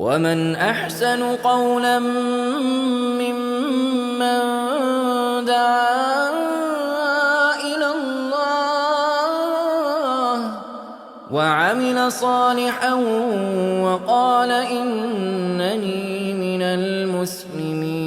ومن أحسن قولا ممن دعا إلى الله وعمل صالحا وقال إنني من المسلمين.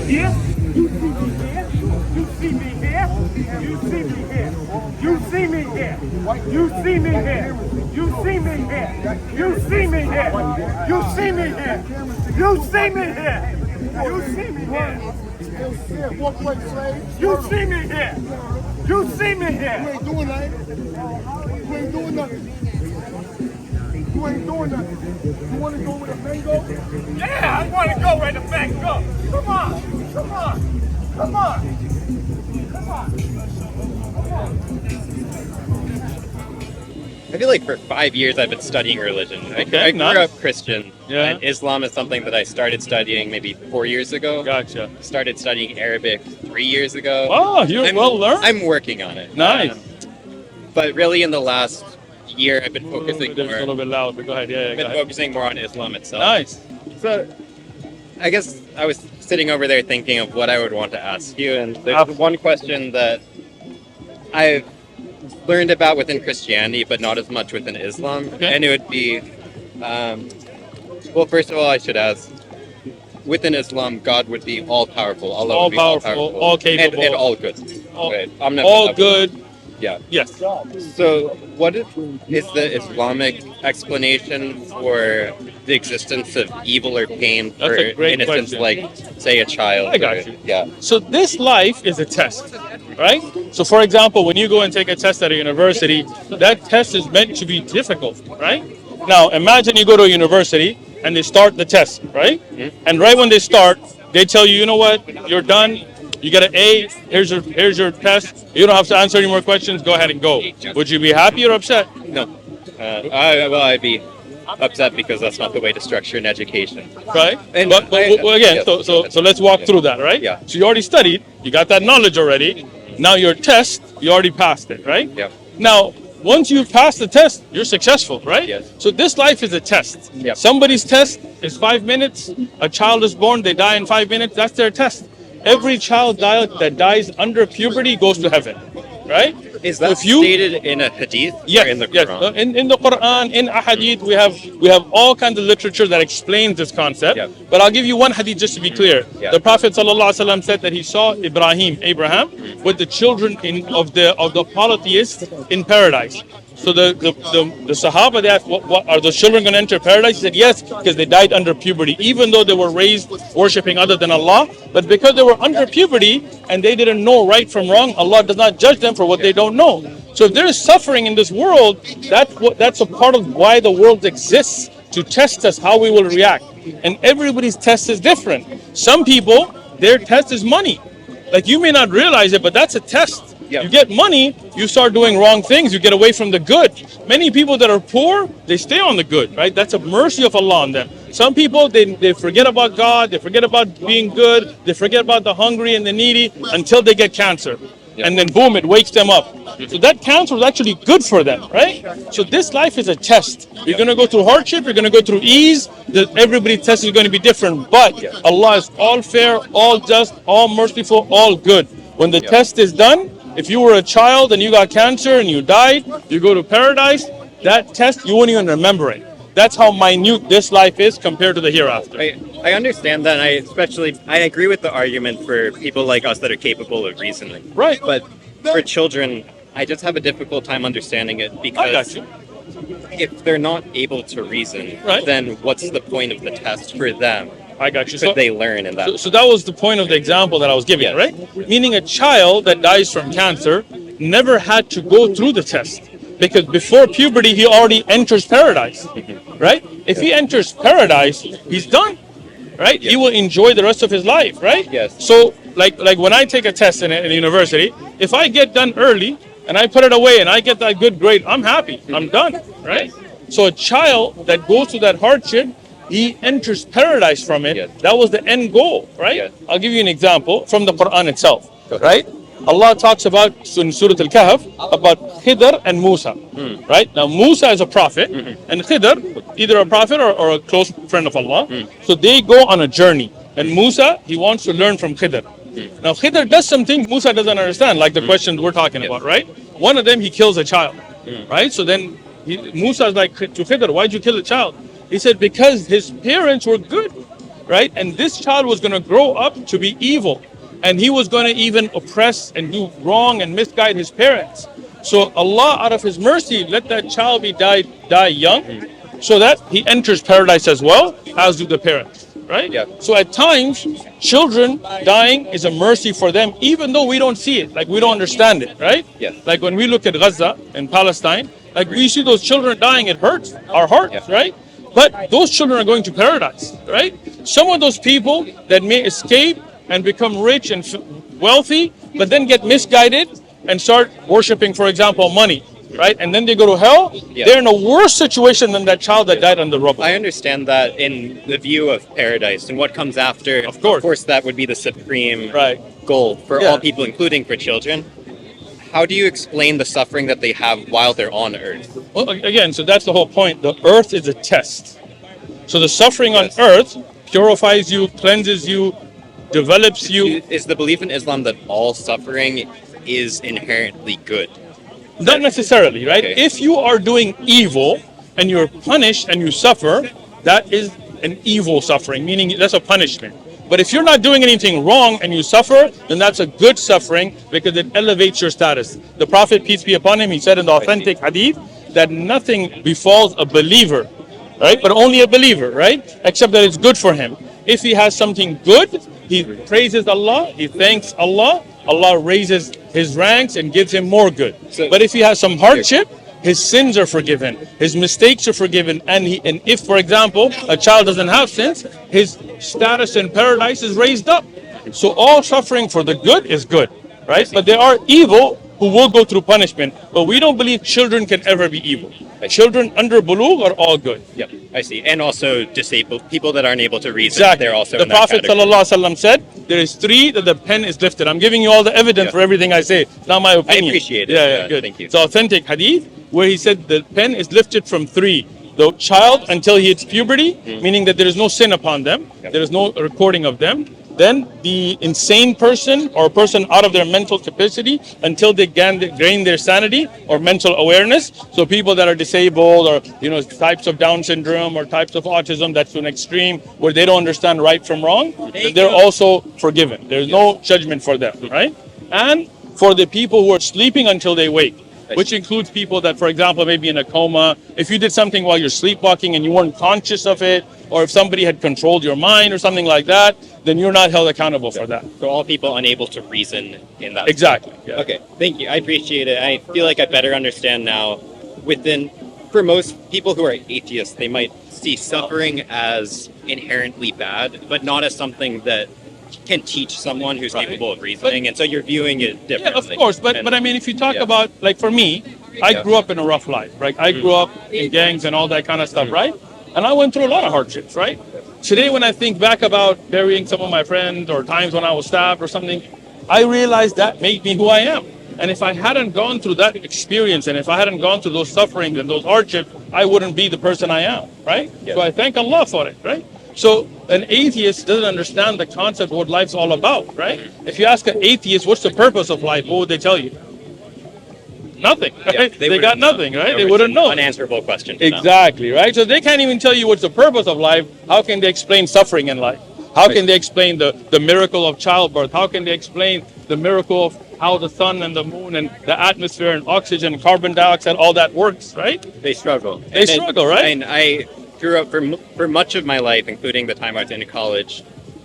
Here? You see me here? You see me here? You see me here? You see me here? You see me here? You see me here? You see me here? You see me here? You see me here? You see me here? You see me here? You ain't doing nothing. You ain't doing nothing. You ain't doing nothing. You want to go with a mango? Yeah, I want to go where the bank goes. Come on, come on, come on, come on, come on. I feel like for 5 years I've been studying religion. I grew up Christian, and Islam is something that I started studying maybe 4 years ago. Gotcha. Started studying Arabic 3 years ago. Oh, you're well learned. I'm working on it. Nice. But really in the last year I've been focusing more. A little bit loud, but go ahead. Yeah, I've been focusing more on Islam itself. Nice. So I guess I was sitting over there thinking of what I would want to ask you, and there's one question that I've learned about within Christianity, but not as much within Islam. Okay. And it would be, well, first of all, I should ask, within Islam, God would be all-powerful. Allah all would be powerful, all capable. And all good. All good. Yeah. Yes. So what is the Islamic explanation for the existence of evil or pain for innocence, like, say, a child? I got you. Yeah. So this life is a test, right? So for example, when you go and take a test at a university, that test is meant to be difficult, right? Now, imagine you go to a university and they start the test, right? Mm-hmm. And right when they start, they tell you, you know what, you're done. You get an A, here's your test. You don't have to answer any more questions. Go ahead and go. Would you be happy or upset? No. I'd be upset because that's not the way to structure an education. Right? And but again, so let's walk through that, right? Yeah. So you already studied, you got that knowledge already. Now your test, you already passed it, right? Yeah. Now, once you pass the test, you're successful, right? Yes. So this life is a test. Yep. Somebody's test is 5 minutes. A child is born, they die in 5 minutes. That's their test. Every child that dies under puberty goes to heaven, right? Is that stated in a hadith or in the Quran? Yes. In the Quran, in a hadith, we have all kinds of literature that explains this concept. Yep. But I'll give you one hadith just to be clear. Yep. The Prophet _sallam said that he saw Abraham, with the children of the polytheists in paradise. So the Sahaba, they asked, what are those children going to enter paradise? He said, yes, because they died under puberty, even though they were raised worshipping other than Allah. But because they were under puberty and they didn't know right from wrong, Allah does not judge them for what they don't know. So if there is suffering in this world, that's a part of why the world exists, to test us how we will react. And everybody's test is different. Some people, their test is money. Like, you may not realize it, but that's a test. Yep. You get money, you start doing wrong things, you get away from the good. Many people that are poor, they stay on the good, right? That's a mercy of Allah on them. Some people, they forget about God, they forget about being good, they forget about the hungry and the needy until they get cancer. Yep. And then boom, it wakes them up. So that cancer is actually good for them, right? So this life is a test. You're going to go through hardship, you're going to go through ease. Everybody's test is going to be different. But Allah is all fair, all just, all merciful, all good. When the test is done, if you were a child and you got cancer and you died, you go to paradise, that test, you won't even remember it. That's how minute this life is compared to the hereafter. I understand that, and I agree with the argument for people like us that are capable of reasoning. Right. But for children, I just have a difficult time understanding it because if they're not able to reason, then what's the point of the test for them? I got you. Could they learn in that? So that was the point of the example that I was giving, right? Meaning a child that dies from cancer never had to go through the test, because before puberty he already enters paradise, right? If he enters paradise, he's done, right? He will enjoy the rest of his life, right? Yes. So like when I take a test in a university, if I get done early and I put it away and I get that good grade, I'm happy. I'm done, right? So a child that goes through that hardship, he enters paradise from it. Yes. That was the end goal, right? Yes. I'll give you an example from the Quran itself, Go ahead. right? Allah talks about in Surah Al-Kahf about Khidr and Musa, right? Now Musa is a prophet, and Khidr, either a prophet or a close friend of Allah. So they go on a journey, and Musa, he wants to learn from Khidr. Now Khidr does something Musa doesn't understand, like the questions we're talking about, right? One of them, he kills a child, right? So then Musa's like to Khidr, why'd you kill a child? He said, because his parents were good, right? And this child was going to grow up to be evil. And he was going to even oppress and do wrong and misguide his parents. So Allah, out of His mercy, let that child die young, so that he enters paradise as well, as do the parents, right? Yeah. So at times, children dying is a mercy for them, even though we don't see it, like we don't understand it, right? Yeah. Like when we look at Gaza in Palestine, like we see those children dying, it hurts our hearts, Yeah. right? But those children are going to paradise, right? Some of those people that may escape and become rich and wealthy, but then get misguided and start worshiping, for example, money, right? And then they go to hell. Yeah. They're in a worse situation than that child that died on the rubble. I understand that in the view of paradise and what comes after. Of course. That would be the supreme Right. goal for Yeah. all people, including for children. How do you explain the suffering that they have while they're on Earth? Well, again, so that's the whole point. The earth is a test. So the suffering Yes. on earth purifies you, cleanses you, develops you. Is the belief in Islam that all suffering is inherently good? Not necessarily, right? Okay. If you are doing evil and you're punished and you suffer, that is an evil suffering, meaning that's a punishment. But if you're not doing anything wrong and you suffer, then that's a good suffering because it elevates your status. The Prophet, peace be upon him, he said in the authentic hadith that nothing befalls a believer, right? But only a believer, right? Except that it's good for him. If he has something good, he praises Allah, he thanks Allah, Allah raises his ranks and gives him more good. So- But if he has some hardship, his sins are forgiven, his mistakes are forgiven, and if, for example, a child doesn't have sins, his status in paradise is raised up. So all suffering for the good is good, right? But there are evil who will go through punishment, but we don't believe children can ever be evil. Children under bulugh are all good. Yep, I see. And also disabled people that aren't able to reason. Exactly. They're also The in that Prophet category. ﷺ said, there is three that the pen is lifted. I'm giving you all the evidence Yeah. for everything I say. It's not my opinion. appreciate it. Yeah, Yeah, good. thank you. It's authentic hadith where he said the pen is lifted from three. The child until he hits puberty, meaning that there is no sin upon them. Yeah. There is no recording of them. Then the insane person or a person out of their mental capacity until they gain their sanity or mental awareness. So people that are disabled or types of Down syndrome or types of autism, that's to an extreme where they don't understand right from wrong, they're also forgiven. There's no judgment for them, right? And for the people who are sleeping until they wake, which includes people that, for example, may be in a coma. If you did something while you're sleepwalking and you weren't conscious of it, or if somebody had controlled your mind or something like that, then you're not held accountable for that. So all people unable to reason in that. Exactly. Yeah. Okay, thank you. I appreciate it. I feel like I better understand now. For most people who are atheists, they might see suffering as inherently bad, but not as something that can teach someone who's Right. capable of reasoning. And so you're viewing it Yeah, differently. of course. But And- I mean, if you talk Yeah. about, like for me, I Yeah. grew up in a rough life, right? I grew up in gangs and all that kind of stuff, right? And I went through a lot of hardships, right? Today, when I think back about burying some of my friends or times when I was stabbed or something, I realized that made me who I am. And if I hadn't gone through that experience and if I hadn't gone through those sufferings and those hardships, I wouldn't be the person I am, right? Yes. So I thank Allah for it, right? So an atheist doesn't understand the concept of what life's all about, right? If you ask an atheist, what's the purpose of life? What would they tell you? Nothing, Yeah, right? They wouldn't got know. nothing, right? Or They it's wouldn't an know. Unanswerable question. to them. Exactly, right? So they can't even tell you what's the purpose of life. How can they explain suffering in life? How can they explain the miracle of childbirth? How can they explain the miracle of how the sun and the moon and the atmosphere and oxygen, carbon dioxide, all that works, right? They struggle. They struggle, right? And I grew up for much of my life, including the time I was in college,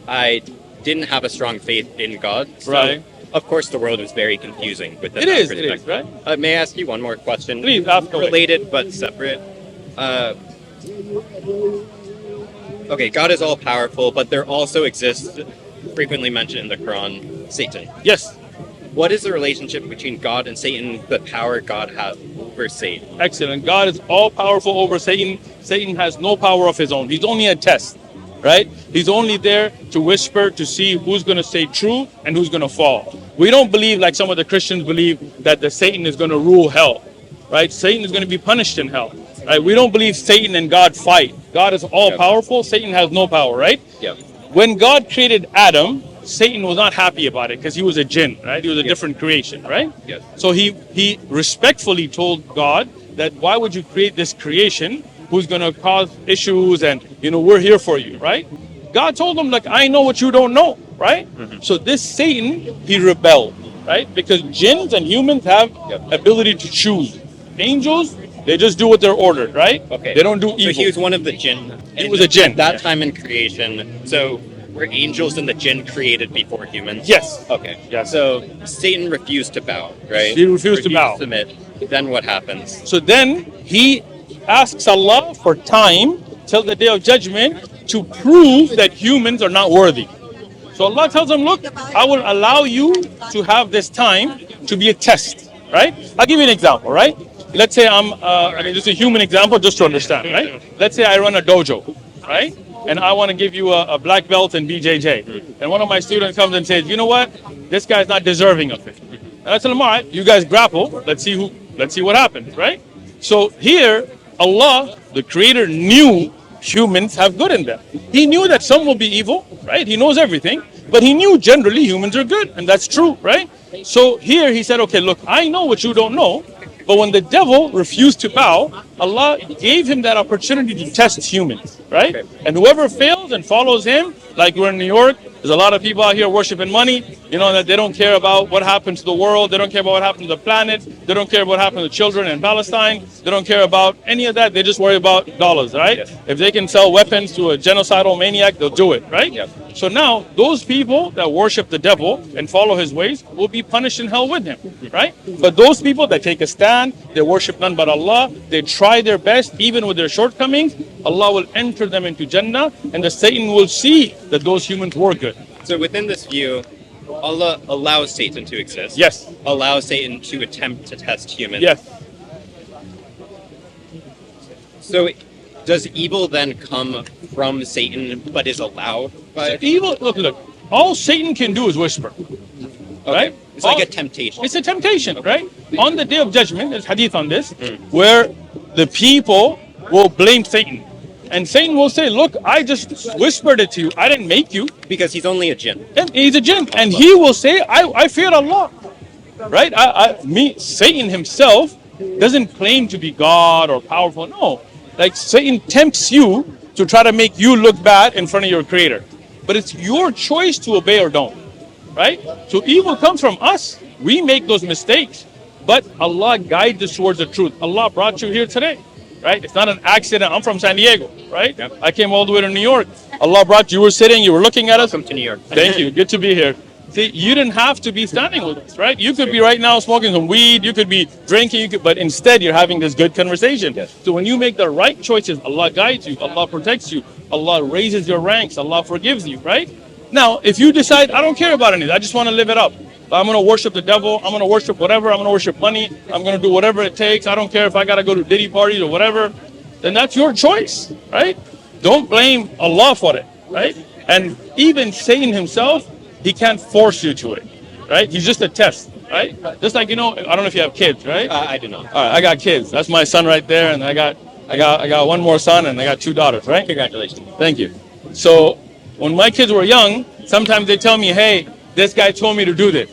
I didn't have a strong faith in God. So Right. Of course, the world is very confusing with that It is, perspective. right? May I ask you one more question? Please, ask away. Related but separate. Okay, God is all powerful, but there also exists, frequently mentioned in the Quran, Satan. Yes. what is the relationship between God and Satan, the power God has over Satan? Excellent. God is all powerful over Satan. Satan has no power of his own. He's only a test, right? He's only there to whisper to see who's going to stay true and who's going to fall. We don't believe, like some of the Christians believe, that the Satan is going to rule hell, right? Satan is going to be punished in hell, right? We don't believe Satan and God fight. God is all powerful. Satan has no power, right? Yep. When God created Adam, Satan was not happy about it because he was a jinn, right? He was a different creation, right? Yes. So he respectfully told God that why would you create this creation who's going to cause issues, and we're here for you, right? God told him, like, I know what you don't know, right? So this Satan, he rebelled, right? Because jinns and humans have ability to choose. Angels, they just do what they're ordered, right? Okay. They don't do evil. So he was one of the jinn. He was a jinn. At that time in creation. So were angels and the jinn created before humans? Yes. Okay. Yes. So Satan refused to bow, right? He refused to bow. Submit. Then what happens? So then he asks Allah for time till the day of judgment to prove that humans are not worthy. So Allah tells him, look, I will allow you to have this time to be a test, right? I'll give you an example, right? Let's say this is a human example just to understand, right? Let's say I run a dojo, right? And I want to give you a black belt in BJJ. And one of my students comes and says, you know what? This guy's not deserving of it. And I tell him, all right, you guys grapple. Let's see what happens, right? So here, Allah, the Creator, knew humans have good in them. He knew that some will be evil, right? He knows everything, but he knew generally humans are good, and that's true, right? So here he said, okay, look, I know what you don't know, but when the devil refused to bow, Allah gave him that opportunity to test humans, right? And whoever fails and follows him, like we're in New York, there's a lot of people out here worshiping money, that they don't care about what happens to the world. They don't care about what happens to the planet. They don't care about what happens to children in Palestine. They don't care about any of that. They just worry about dollars, right? Yes. If they can sell weapons to a genocidal maniac, they'll do it, right? Yes. So now those people that worship the devil and follow his ways will be punished in hell with him, right? But those people that take a stand, they worship none but Allah, they try their best even with their shortcomings, Allah will enter them into Jannah, and the Satan will see that those humans were good. So within this view, Allah allows Satan to exist. Yes. Allows Satan to attempt to test humans. Yes. So does evil then come from Satan but is allowed by So evil, look, all Satan can do is whisper. Right? It's like a temptation. It's a temptation, right? On the day of judgment, there's hadith on this, where the people will blame Satan. And Satan will say, look, I just whispered it to you. I didn't make you. Because he's only a jinn. And he's a jinn. And he will say, I fear Allah. Right? Satan himself doesn't claim to be God or powerful. No. Like Satan tempts you to try to make you look bad in front of your Creator. But it's your choice to obey or don't. Right? So evil comes from us. We make those mistakes. But Allah guides us towards the truth. Allah brought you here today. Right? It's not an accident. I'm from San Diego, right? Yep. I came all the way to New York. Allah brought you. You were sitting, you were looking at us. Welcome to New York. Thank you. Good to be here. See, you didn't have to be standing with us, right? You could be right now smoking some weed. You could be drinking. But instead, you're having this good conversation. Yes. So when you make the right choices, Allah guides you. Allah protects you. Allah raises your ranks. Allah forgives you, right? Now, if you decide, I don't care about anything. I just want to live it up. I'm going to worship the devil. I'm going to worship whatever. I'm going to worship money. I'm going to do whatever it takes. I don't care if I got to go to Diddy parties or whatever. Then that's your choice, right? Don't blame Allah for it, right? And even Satan himself, he can't force you to it, right? He's just a test, right? Just like, I don't know if you have kids, right? I do not. All right, I got kids. That's my son right there, and I got one more son, and I got 2 daughters, right? Congratulations. Thank you. So when my kids were young, sometimes they tell me, hey, this guy told me to do this.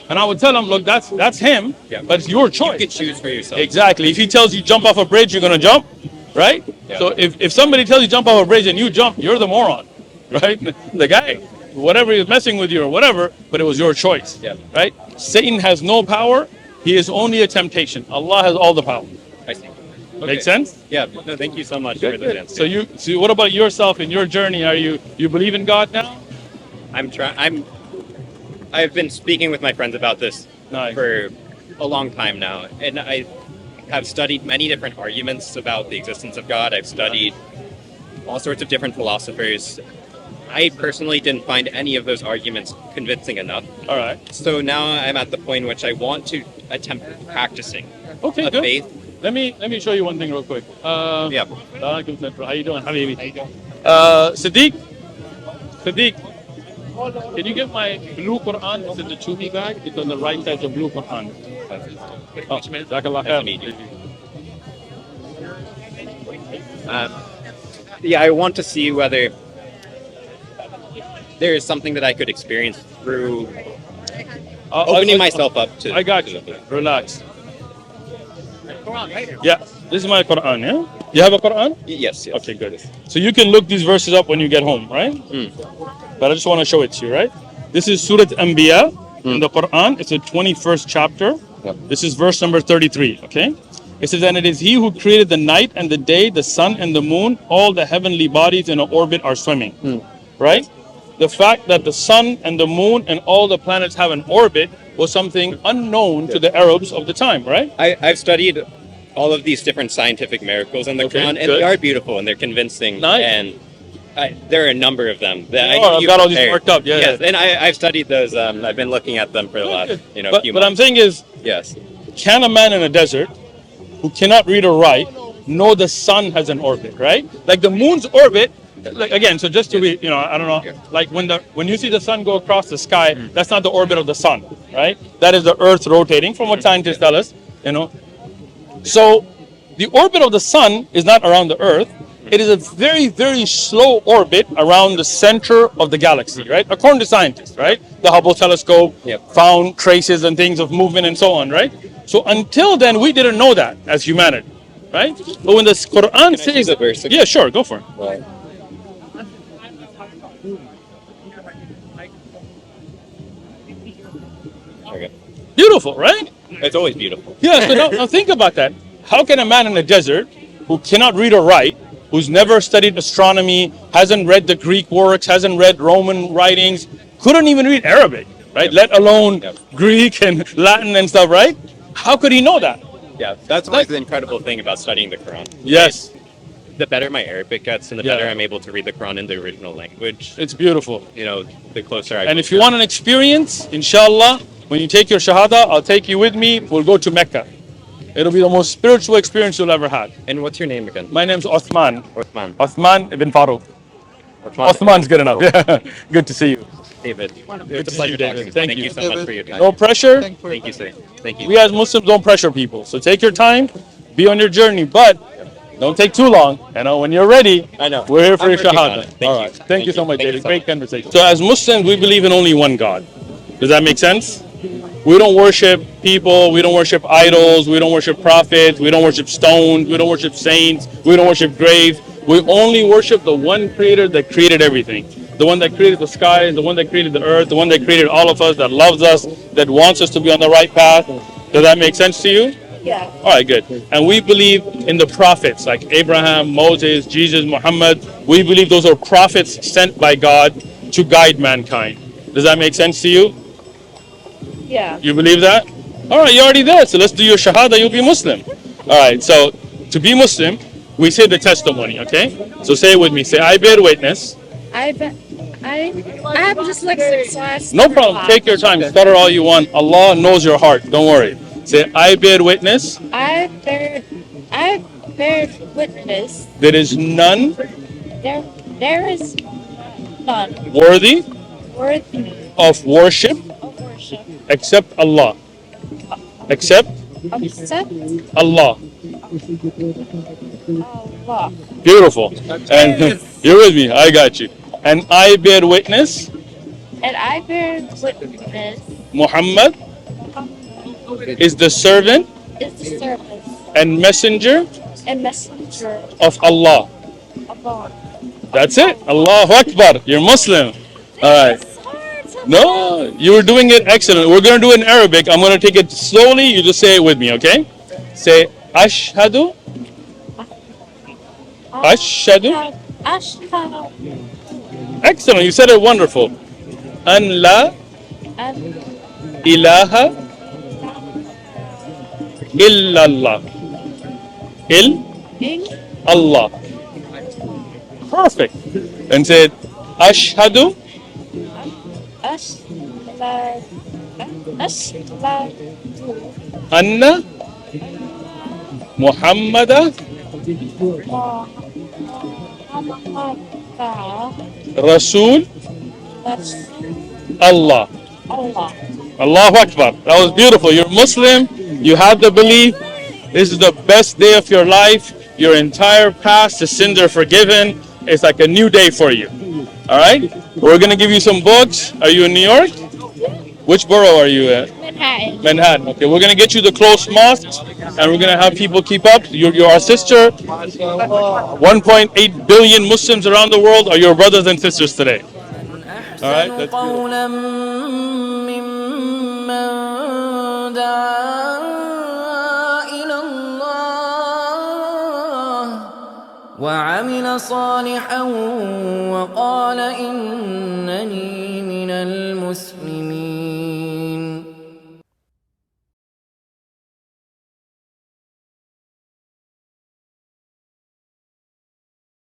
And I would tell them, look, that's him, but it's your choice. You can choose for yourself. Exactly. If he tells you jump off a bridge, you're going to jump, right? Yeah. So if somebody tells you jump off a bridge and you jump, you're the moron, right? The guy, whatever he was messing with you or whatever, but it was your choice, right? Satan has no power. He is only a temptation. Allah has all the power. I see. Okay. Make sense? Yeah. No, thank you so much for the answer. So what about yourself in your journey? You believe in God now? I've been speaking with my friends about this for a long time now, and I have studied many different arguments about the existence of God. I've studied all sorts of different philosophers. I personally didn't find any of those arguments convincing enough. All right. So now I'm at the point in which I want to attempt practicing Okay, a good. faith. Let me show you one thing real quick. Yeah. How you doing, Habibi? Sadiq, can you get my blue Quran? It's in the Chumi bag. It's on the right side of the blue Quran. Oh, Jazakallah khair. Yeah, I want to see whether there is something that I could experience through opening myself up to. I got you. Relax. Yeah, this is my Quran. Yeah, you have a Quran? Yes. Okay, good. So you can look these verses up when you get home, right? But I just want to show it to you, right? This is Surah Anbiya in the Quran. It's the 21st chapter. This is verse number 33. Okay. It says, and it is He who created the night and the day, the sun and the moon, all the heavenly bodies in an orbit are swimming. Right? The fact that the sun and the moon and all the planets have an orbit was something unknown to the Arabs of the time, right? I've studied all of these different scientific miracles in the Quran, and they are beautiful and they're convincing. Nice. And there are a number of them that I've got all these marked up. Yeah. Yes, and I've studied those. I've been looking at them for the last, few months. But I'm saying is, yes, can a man in a desert who cannot read or write know the sun has an orbit, right? Like the moon's orbit, like again, so just to be, I don't know, like when you see the sun go across the sky, that's not the orbit of the sun, right? That is the earth rotating, from what scientists tell us, So the orbit of the sun is not around the earth. It is a very, very slow orbit around the center of the galaxy, right? According to scientists, right? The Hubble telescope found traces and things of movement and so on, right? So until then, we didn't know that as humanity, right? But when the Quran says, the verse? Yeah, sure, go for it. Right. Okay. Beautiful, right? It's always beautiful. Yeah, so now think about that. How can a man in the desert who cannot read or write, who's never studied astronomy, hasn't read the Greek works, hasn't read Roman writings, couldn't even read Arabic, right? Let alone Greek and Latin and stuff, right? How could he know that? Yeah, that's always the incredible thing about studying the Quran. Yes. The better my Arabic gets, and the better I'm able to read the Quran in the original language. It's beautiful. The closer I. And if you want an experience, inshallah, when you take your Shahada, I'll take you with me. We'll go to Mecca. It'll be the most spiritual experience you'll ever have. And what's your name again? My name's Uthman. Uthman ibn Farouk. Uthman's good enough. Yeah. Good to see you. David. Good to see you, David. Thank you so much for your time. No pressure. Thank you, sir. Thank you. We as Muslims don't pressure people. So take your time, be on your journey, but don't take too long. When you're ready, I know. We're here for your Shahada. All right. Thank you so much, David. Great conversation. So as Muslims, we believe in only one God. Does that make sense? We don't worship people, we don't worship idols, we don't worship prophets, we don't worship stones, we don't worship saints, we don't worship graves. We only worship the one creator that created everything. The one that created the sky, the one that created the earth, the one that created all of us, that loves us, that wants us to be on the right path. Does that make sense to you? Yeah. All right, good. And we believe in the prophets like Abraham, Moses, Jesus, Muhammad. We believe those are prophets sent by God to guide mankind. Does that make sense to you? Yeah. You believe that? All right, you're already there. So let's do your Shahada, you'll be Muslim. All right, so to be Muslim, we say the testimony, okay? So say it with me. Say, I bear witness. I have dyslexic, so I No problem. Take your time. Stutter all you want. Allah knows your heart. Don't worry. Say, I bear witness. I bear witness. There is none. There is none Worthy. Of worship. Of worship. Except Allah. Except Allah. Allah. Beautiful. And you're with me. I got you. And I bear witness. And I bear witness. Muhammad is the servant Is the servant and messenger and messenger of Allah. of Allah. That's it. Allahu Akbar. You're Muslim. All right. No, you were doing it excellent. We're going to do it in Arabic. I'm going to take it slowly. You just say it with me, okay? Say, Ashhadu. Ashhadu. Ashhadu Excellent. You said it wonderful. An la an ilaha illallah. Allah. Perfect. And say, أشهد أن محمد رسول الله. Allahu Akbar. That was beautiful. You're Muslim. You have the belief. This is the best day of your life. Your entire past, the sins are forgiven. It's like a new day for you. All right? We're going to give you some books. Are you in New York? Which borough are you at? Manhattan. Manhattan. Okay, we're going to get you the close mosques, and we're going to have people keep up. You're our sister. 1.8 billion Muslims around the world are your brothers and sisters today. All right? أحسن That's beautiful. قولا ممن دعا إلى الله وعمل صالحا وقال إنني من المسلمين